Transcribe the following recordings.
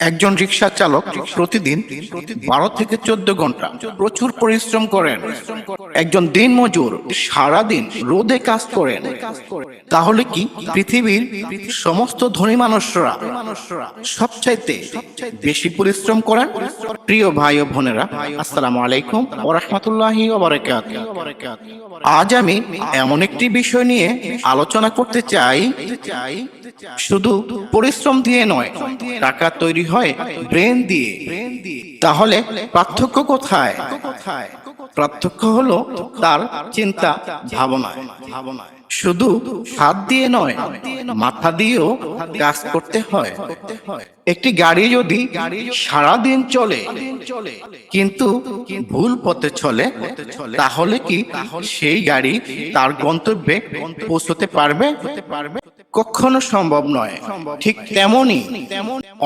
একজন রিকশা চালক প্রতিদিন 12 থেকে 14 ঘন্টা প্রচুর পরিশ্রম করেন। একজন দিনমজুর সারাদিন রোদে কাজ করেন। তাহলে কি পৃথিবীর সমস্ত ধনী মানুষরা সবচাইতে বেশি পরিশ্রম করেন? প্রিয় ভাই ও বোনেরা, আসসালামু আলাইকুম ওয়া রাহমাতুল্লাহি ওয়া বারাকাতুহু। আজ আমি এমন একটি বিষয় নিয়ে আলোচনা করতে চাই, শুধু পরিশ্রম দিয়ে নয়, টাকা তৈরি হয় ব্রেন দিয়ে। তাহলে পার্থক্য কোথায়? পার্থক্য হলো তার চিন্তা ভাবনায়। শুধু হাত দিয়ে নয়, মাথা দিয়েও কাজ করতে হয়। একটি গাড়ি যদি সারাদিন চলে কিন্তু ভুল পথে চলে, তাহলে কি সেই গাড়ি তার গন্তব্যে পৌঁছতে পারবে? কখনো সম্ভব নয়। ঠিক তেমনি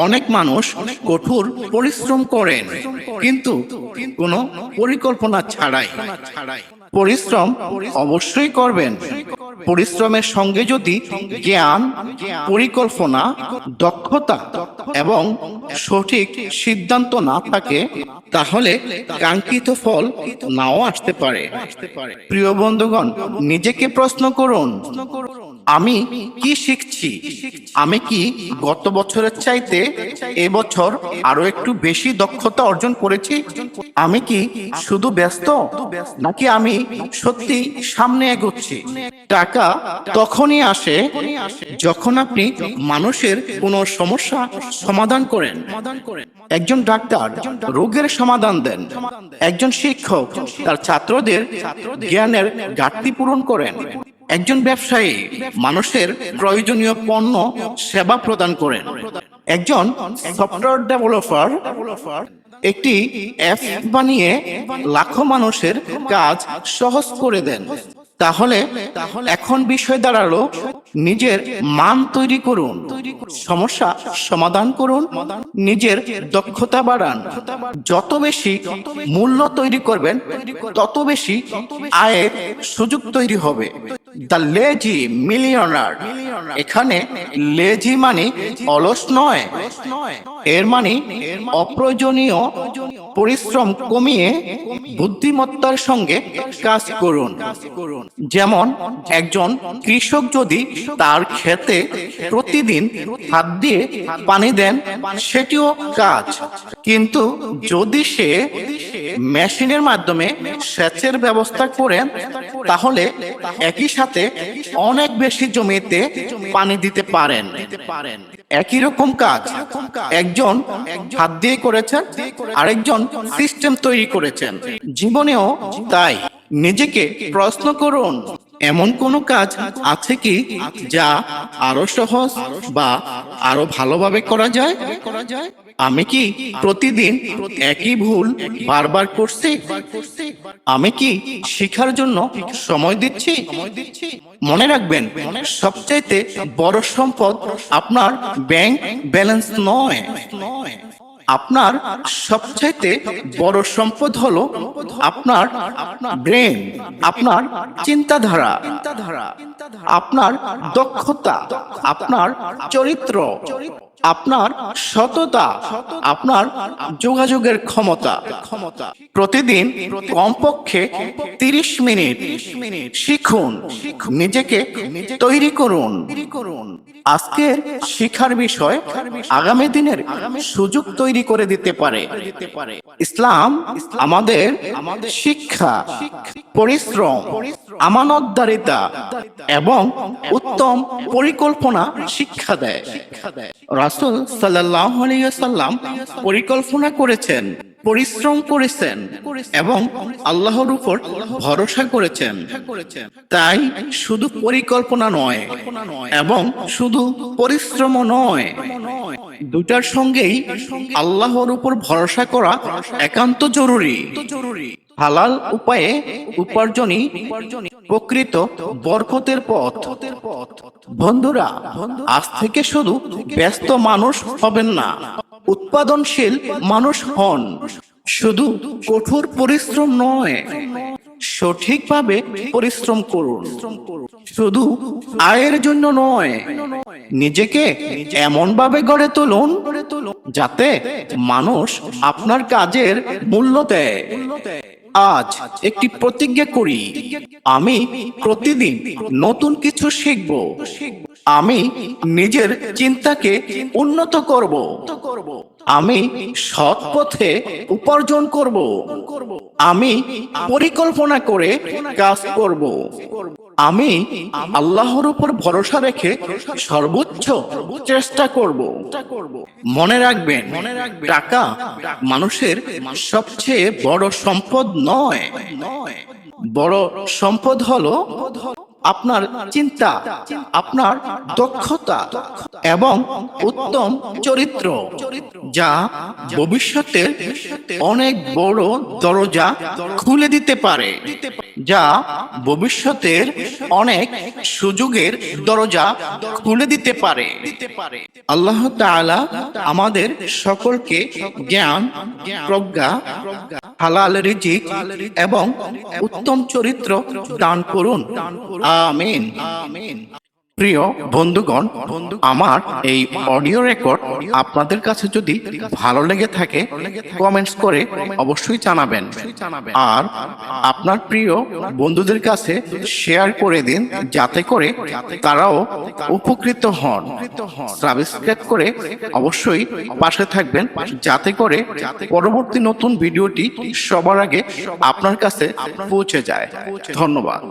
অনেক মানুষ কঠোর পরিশ্রম করেন কিন্তু কোনো পরিকল্পনা ছাড়াই। পরিশ্রম অবশ্যই করবেন। পরিশ্রমের সঙ্গে যদি জ্ঞান, পরিকল্পনা, দক্ষতা এবং সঠিক সিদ্ধান্ত না থাকে, তাহলে কাঙ্ক্ষিত ফল নাও আসতে পারে। প্রিয় বন্ধুগণ, নিজেকে প্রশ্ন করুন, আমি কি শিখছি? আমি কি গত বছরের চাইতে এবছর আরো একটু বেশি দক্ষতা অর্জন করেছি? আমি কি শুধু ব্যস্ত, নাকি আমি সত্যি সামনে এগোচ্ছি? টাকা তখনই আসে যখন আপনি মানুষের কোনো সমস্যা সমাধান করেন। একজন ডাক্তার রোগের সমাধান দেন। একজন শিক্ষক তার ছাত্রদের জ্ঞানের ঘাটতি পূরণ করেন। একজন ব্যবসায়ী মানুষের প্রয়োজনীয় পণ্য সেবা প্রদান করেন। একজন সফটওয়্যার ডেভেলপার একটি অ্যাপ বানিয়ে লাখো মানুষের কাজ সহজ করে দেন। তাহলে এখন বিষয় দাঁড়ালো, নিজের মান তৈরি করুন, সমস্যা সমাধান করুন, নিজের দক্ষতা বাড়ান। যত বেশি মূল্য তৈরি করবেন, তত বেশি আয়ের সুযোগ তৈরি হবে। The lazy millionaire. এখানে লেজি মানে অলস নয়, এর মানে অপ্রয়োজনীয় পরিশ্রম কমিয়ে বুদ্ধিমত্তার সঙ্গে কাজ করুন। যেমন একজন কৃষক যদি তার ক্ষেতে প্রতিদিন হাত দিয়ে পানি দেন, সেটিও কাজ। কিন্তু যদি সে মেশিনের মাধ্যমে সেচের ব্যবস্থা করেন, তাহলে একই সাথে অনেক বেশি জমিতে পানি দিতে পারেন। একই রকম কাজ একজন হাত দিয়ে করেছেন, আরেকজন সিস্টেম তৈরি করেছেন। জীবনেও তাই। নিজেকে প্রশ্ন করুন, এমন কোনো কাজ আছে কি যা আরো সহজ বা আরো ভালোভাবে করা যায়? আমি কি প্রতিদিন একই ভুল বারবার করছি? আমি কি শেখার জন্য সময় দিচ্ছি? মনে রাখবেন, সবচাইতে বড় সম্পদ আপনার ব্যাংক ব্যালেন্স নয়। আপনার সবচাইতে বড় সম্পদ হলো আপনার ব্রেন, আপনার চিন্তাধারা, আপনার দক্ষতা, আপনার চরিত্র, আপনার সততা, আপনার যোগাযোগের ক্ষমতা। প্রতিদিন কমপক্ষে 30 মিনিট শিখুন, নিজেকে তৈরি করুন। আজকের শিক্ষার বিষয় আগামী দিনের সুযোগ তৈরি করে দিতে পারে। ইসলাম আমাদের শিক্ষা, পরিশ্রম, আমানতদারিতা এবং উত্তম পরিকল্পনা শিক্ষা দেয়। রাসূল সাল্লাল্লাহু আলাইহি ওয়াসাল্লাম পরিকল্পনা করেছেন, পরিশ্রম করেছেন এবং আল্লাহর উপর ভরসা করেছেন। তাই শুধু পরিকল্পনা নয় এবং শুধু পরিশ্রম নয়, দুটার সঙ্গেই আল্লাহর উপর ভরসা করা একান্ত জরুরি। হালাল উপায়ে উপার্জনই প্রকৃত বরকতের পথ। বন্ধুরা, আজ থেকে শুধু ব্যস্ত মানুষ হবেন না, উৎপাদনশীল মানুষ হন। শুধু কঠোর পরিশ্রম নয়, সঠিকভাবে পরিশ্রম করুন। শুধু আয়ের জন্য নয়, নিজেকে এমন ভাবে গড়ে তুলুন যাতে মানুষ আপনার কাজের মূল্য দেয়। আজ একটি প্রতিজ্ঞা করি, আমি প্রতিদিন নতুন কিছু শিখব। আমি নিজের চিন্তাকে উন্নত করব। আমি সৎ পথে উপার্জন করব। আমি পরিকল্পনা করে কাজ করব। আমি আল্লাহর উপর ভরসা রেখে সর্বোচ্চ চেষ্টা করব। মনে রাখবেন, টাকা মানুষের সবচেয়ে বড় সম্পদ নয়। বড় সম্পদ হলো আপনার চিন্তা, আপনার দক্ষতা এবং উত্তম চরিত্র, যা ভবিষ্যতের অনেক বড় দরজা খুলে দিতে পারে, যা ভবিষ্যতের অনেক সুযোগের দরজা খুলে দিতে পারে। আল্লাহ তাআলা আমাদের সকলকে জ্ঞান, প্রজ্ঞা, হালাল রিজিক এবং উত্তম চরিত্র দান করুন। আমিন। প্রিয় বন্ধুগণ, আমার এই অডিও রেকর্ড আপনাদের কাছে যদি ভালো লেগে থাকে, কমেন্টস করে অবশ্যই জানাবেন। আর আপনার প্রিয় বন্ধুদের কাছে শেয়ার করে দিন, যাতে করে তারাও উপকৃত হন। সাবস্ক্রাইব করে অবশ্যই পাশে থাকবেন, যাতে করে পরবর্তী নতুন ভিডিওটি সবার আগে আপনার কাছে পৌঁছে যায়। ধন্যবাদ।